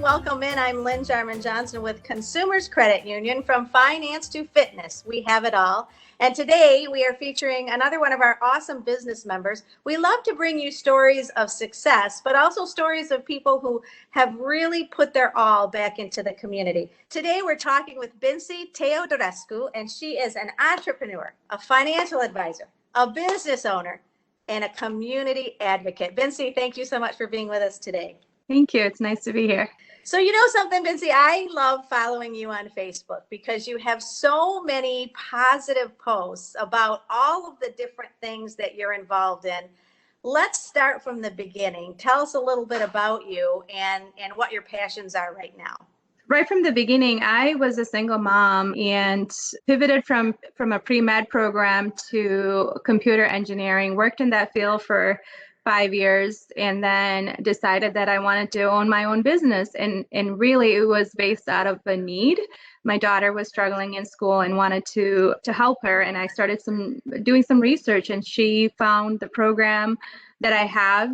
welcome in. I'm Lynn Jarman Johnson with Consumers Credit Union. From finance to fitness, we have it all. And today we are featuring another one of our awesome business members. We love to bring you stories of success, but also stories of people who have really put their all back into the community. Today we're talking with Bincy Teodorescu, and she is an entrepreneur, a financial advisor, a business owner, and a community advocate. Bincy, thank you so much for being with us today. Thank you. It's nice to be here. So you know something, Bincy, I love following you on Facebook because you have so many positive posts about all of the different things that you're involved in. Let's start from the beginning. Tell us a little bit about you and what your passions are right now. Right from the beginning, I was a single mom and pivoted from a pre-med program to computer engineering, worked in that field for 5 years, and then decided that I wanted to own my own business. And really it was based out of a need. My daughter was struggling in school and wanted to help her. And I started doing some research, and she found the program that I have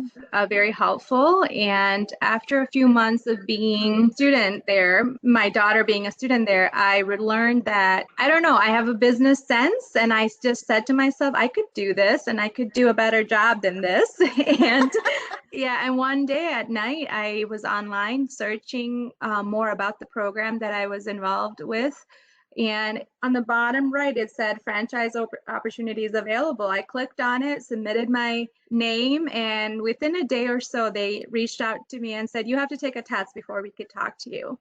very helpful. And after a few months of being a student there, my daughter being a student there, I learned that, I don't know, I have a business sense. And I just said to myself, I could do this and I could do a better job than this. And yeah, and one day at night, I was online searching more about the program that I was involved with. And on the bottom right, it said franchise opportunities available. I clicked on it, submitted my name, and within a day or so, they reached out to me and said, you have to take a test before we could talk to you.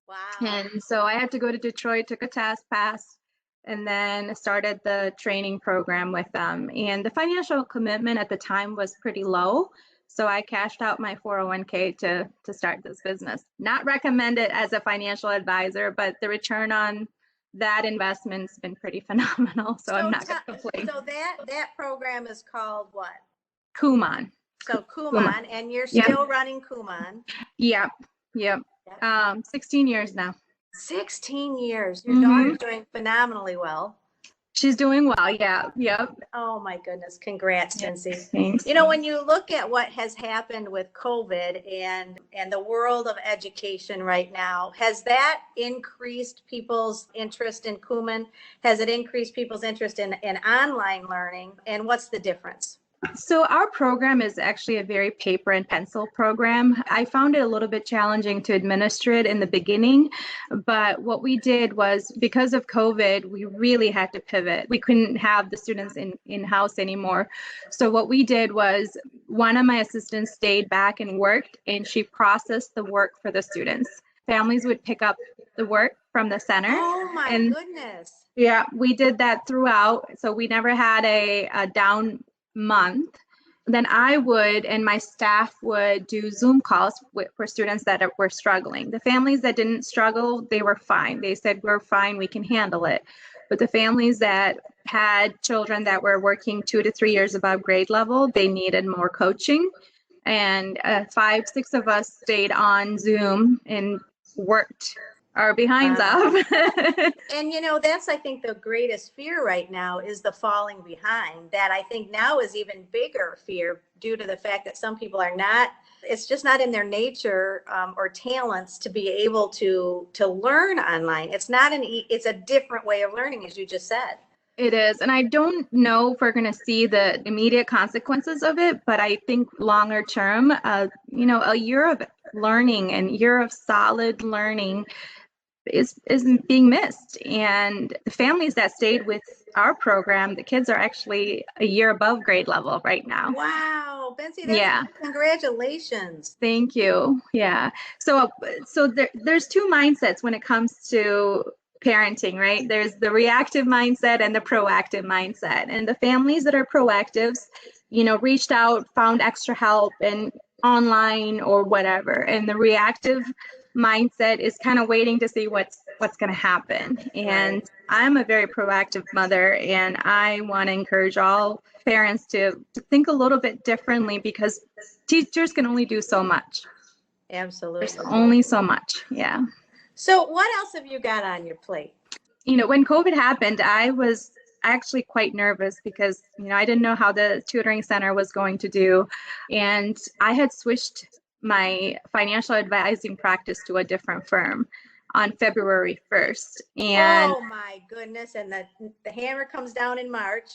Wow. And so I had to go to Detroit, took a test, passed, and then started the training program with them. And the financial commitment at the time was pretty low. So I cashed out my 401k to start this business. Not recommended as a financial advisor, but the return on that investment's been pretty phenomenal. So I'm not going to complain. So that program is called what? Kumon. So Kumon, and you're still running Kumon. Yep. 16 years now. 16 years. Your daughter's doing phenomenally well. She's doing well. Yeah. Yep. Oh my goodness. Congrats, Bincy. Thanks. You know, when you look at what has happened with COVID and the world of education right now, has that increased people's interest in Kumon? Has it increased people's interest in online learning? And what's the difference? So our program is actually a very paper and pencil program. I found it a little bit challenging to administer it in the beginning, but what we did was, because of COVID, we really had to pivot. We couldn't have the students in-house anymore. So what we did was, one of my assistants stayed back and worked, and she processed the work for the students. Families would pick up the work from the center. Oh my goodness. Yeah, we did that throughout. So we never had a down month. Then I would, and my staff would do Zoom calls for students that were struggling. The families that didn't struggle, they were fine. They said, we're fine, we can handle it. But the families that had children that were working 2 to 3 years above grade level, they needed more coaching. And 5, 6 of us stayed on Zoom and worked our behinds off. And you know, that's, I think, the greatest fear right now is the falling behind. That I think now is even bigger fear due to the fact that some people are not, it's just not in their nature or talents to be able to learn online. It's not it's a different way of learning, as you just said. It is. And I don't know if we're going to see the immediate consequences of it, but I think longer term, you know, a year of learning and year of solid learning is being missed. And the families that stayed with our program, the kids are actually a year above grade level right now. Wow, Bincy, congratulations. Thank you. Yeah. So there's two mindsets when it comes to parenting, right? There's the reactive mindset and the proactive mindset. And the families that are proactives, you know, reached out, found extra help and online or whatever. And the reactive mindset is kind of waiting to see what's going to happen. And I'm a very proactive mother, and I want to encourage all parents to think a little bit differently, because teachers can only do so much. Absolutely. There's only so much. Yeah. So what else have you got on your plate? You know, when COVID happened, I was actually quite nervous because, you know, I didn't know how the tutoring center was going to do. And I had switched my financial advising practice to a different firm on February 1st. And oh my goodness. And the hammer comes down in March.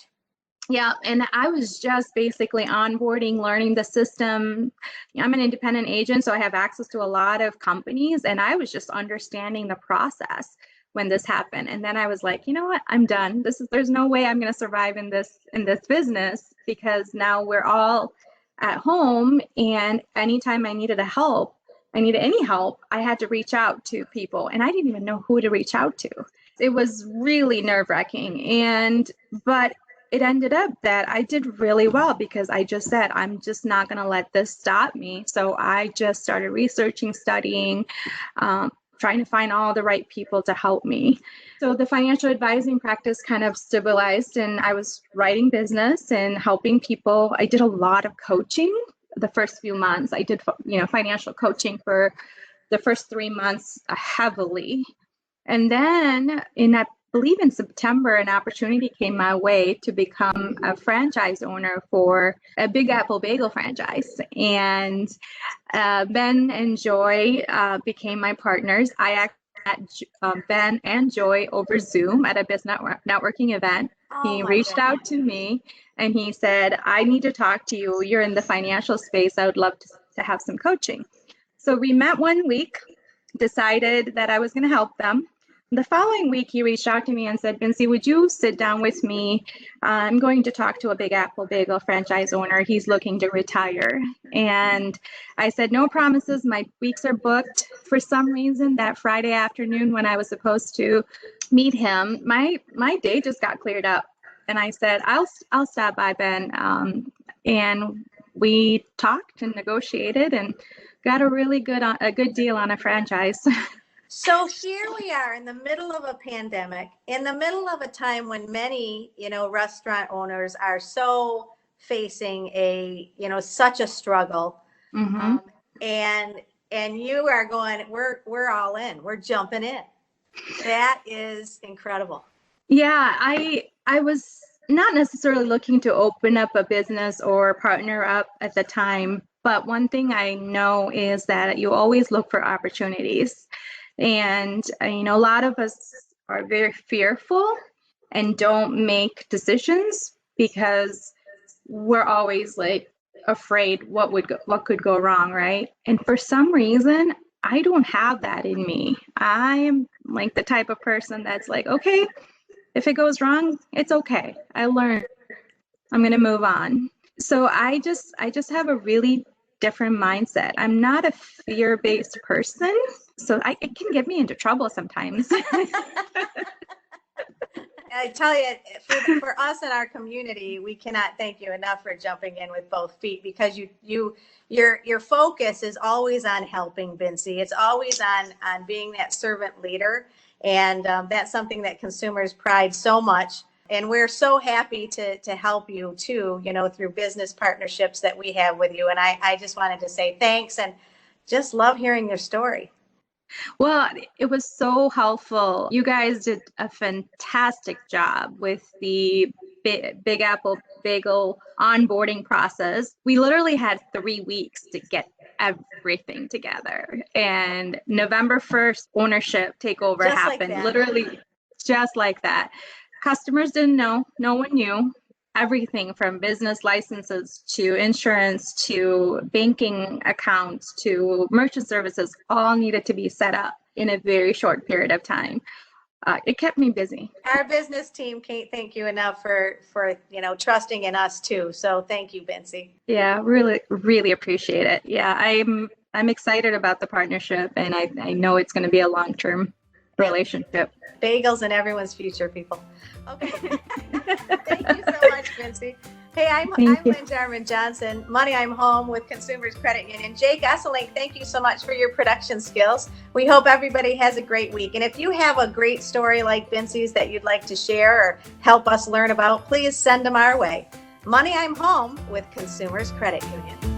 yeah, and I was just basically onboarding, learning the system. I'm an independent agent, so I have access to a lot of companies, and I was just understanding the process when this happened. And then I was like, you know what? I'm done. There's no way I'm going to survive in this business, because now we're all at home, and anytime I needed any help, I had to reach out to people, and I didn't even know who to reach out to. It was really nerve-wracking, but it ended up that I did really well, because I just said, I'm just not going to let this stop me. So I just started researching, studying, trying to find all the right people to help me. So the financial advising practice kind of stabilized, and I was writing business and helping people. I did a lot of coaching the first few months. I did, financial coaching for the first 3 months heavily. And then I believe in September, an opportunity came my way to become a franchise owner for a Big Apple Bagel franchise. And Ben and Joy became my partners. I actually met Ben and Joy over Zoom at a business networking event. Oh, He reached out to me and he said, I need to talk to you. You're in the financial space. I would love to have some coaching. So we met one week, decided that I was going to help them. The following week, he reached out to me and said, Bincy, would you sit down with me? I'm going to talk to a Big Apple Bagel franchise owner. He's looking to retire. And I said, no promises. My weeks are booked. For some reason, that Friday afternoon when I was supposed to meet him, my day just got cleared up. And I said, I'll stop by, Ben. And we talked and negotiated and got a good deal on a franchise. So here we are in the middle of a pandemic, in the middle of a time when many, restaurant owners are so facing such a struggle. Mm-hmm. And you are going, we're all in, we're jumping in. That is incredible. Yeah, I was not necessarily looking to open up a business or partner up at the time, but one thing I know is that you always look for opportunities. And, a lot of us are very fearful and don't make decisions because we're always like afraid what could go wrong, right? And for some reason, I don't have that in me. I am like the type of person that's like, okay, if it goes wrong, it's okay. I learned. I'm going to move on. So I just have a really different mindset. I'm not a fear-based person, so it can get me into trouble sometimes. I tell you, for us in our community, we cannot thank you enough for jumping in with both feet, because your focus is always on helping, Bincy. It's always on being that servant leader, and that's something that consumers pride so much. And we're so happy to help you too, through business partnerships that we have with you. And I just wanted to say thanks and just love hearing your story. Well, it was so helpful. You guys did a fantastic job with the Big Apple Bagel onboarding process. We literally had 3 weeks to get everything together. And November 1st, ownership takeover Just like happened, that. literally just like that. Customers didn't know, no one knew. Everything from business licenses to insurance to banking accounts to merchant services all needed to be set up in a very short period of time. It kept me busy. Our business team can't thank you enough for trusting in us too. So thank you, Bincy. Yeah, really, really appreciate it. Yeah, I'm excited about the partnership, and I know it's going to be a long-term relationship. Bagels in everyone's future, people. Okay. Thank you so much, Bincy. Hey, I'm Lynn Jarman Johnson, Money I'm Home with Consumers Credit Union. Jake Esselink, thank you so much for your production skills. We hope everybody has a great week. And if you have a great story like Bincy's that you'd like to share or help us learn about, please send them our way. Money I'm Home with Consumers Credit Union.